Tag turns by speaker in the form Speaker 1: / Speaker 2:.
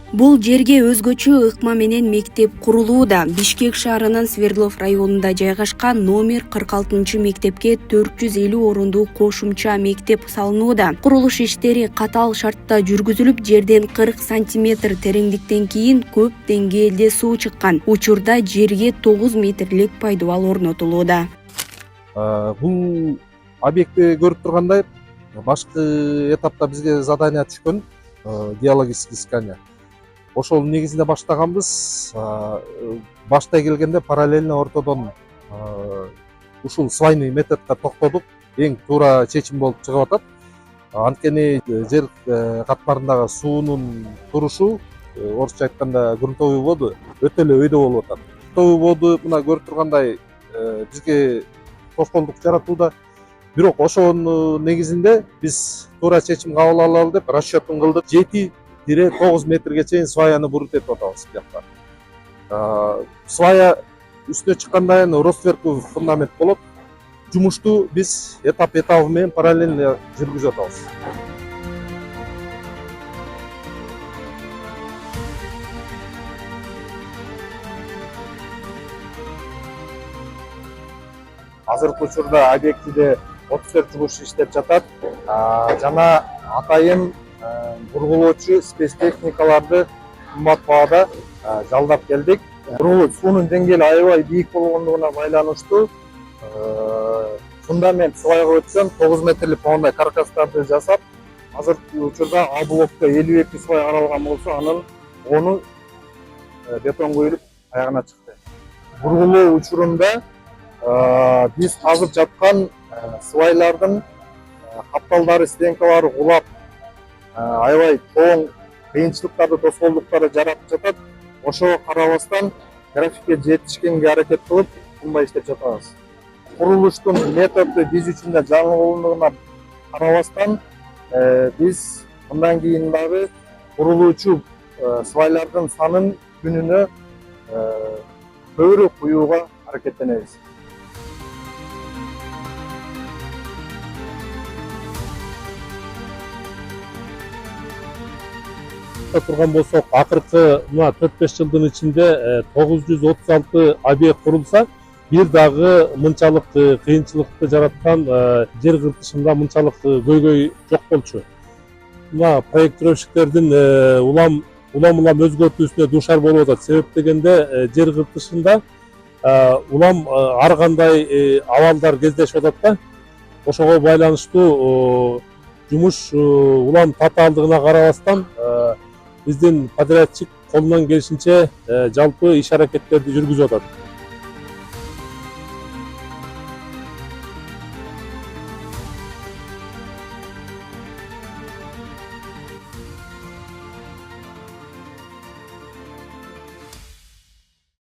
Speaker 1: Бул жерге өзгөчө ыкма менен мектеп курулууда. Бишкек шаарынын Свердлов районунда жайгашкан номер 46 мектепке 450 орундуу кошумча мектеп салынууда. Курулуш иштери катаал шартта жүргүзүлүп, жерден 40 сантиметр тереңдиктен кийин көп деңгээлде суу чыккан. Учурда жерге 9 метрлик пайдубал орнотулууда.
Speaker 2: Бул объектти көрүп тургандай, башкы этапта бизге задание түшкөн, геологический искание. Ошол негизинде баштаганбыз. Баштай келгенде параллельно ортодон ушул свайный методко токтодук. Эң туура чечим болуп чыгып атат. Анткени жер катмарындагы суунун турушу, орусча айтканда грунтовый воду өтө эле өйдө болуп атат. Грунтовый воду мына көрүп тургандай бизге тоскоолдук жаратууда. Бирок ошонун негизинде биз туура чечим кабыл алалы деп расчетун кылдык. 7-9 метрге чейин сваяны буруп этип атабыз бияка. Свая үстүнө чыккандан кийин ростверктүү фундамент болот. Жумушту биз этап менен параллельно жүргүзүп атабыз. Азыркы учурда объектиде 34 жумуш иштеп жатат. Жана атайын бургулоочу спецтехникаларды кымбат баада жалдап келдик. Суунун деңгээли аябай бийик болгондугуна байланыштуу фундамент свайга өткөн 9 метрлик моундай каркастарды жасап, азыркы учурда А блокко 52 свай каралган болсо, анын 10-у бетон куюлуп аягына чыкты. Бургулоо учурунда биз казып жаткан свайлардын капталдары, стенкалары кулап, аябай чоң кыйынчылыктарды, тоскоолдуктарды жаратып жатат. Ошого карабастан графикке жетишкенге аракет кылып, мындай иштеп жатабыз. Курулуштун методу биз үчүн да жаңы болгондугуна карабастан, биз мындан кийин дагы курулуучу свайлардын санын күнүнө көбүрөөк куюуга аракеттенебиз.
Speaker 3: Турган болсок, акыркы 4-5 жылдын ичинде 936 объект курулса, бир дагы мынчалык кыйынчылыкты жараткан жер кыртышында мынчалык көйгөй жок болчу. Мына проектировщиктердин улам өзгөртүүсүнө дуушар болуп атат. Себеп дегенде жер кыртышында улам ар кандай абалдар кездешип атат да. Ошого байланыштуу жумуш улам татаалдыгына карабастан биздин подрядчик колунан келишинче жалпы иш аракеттерди жүргүзүп атат.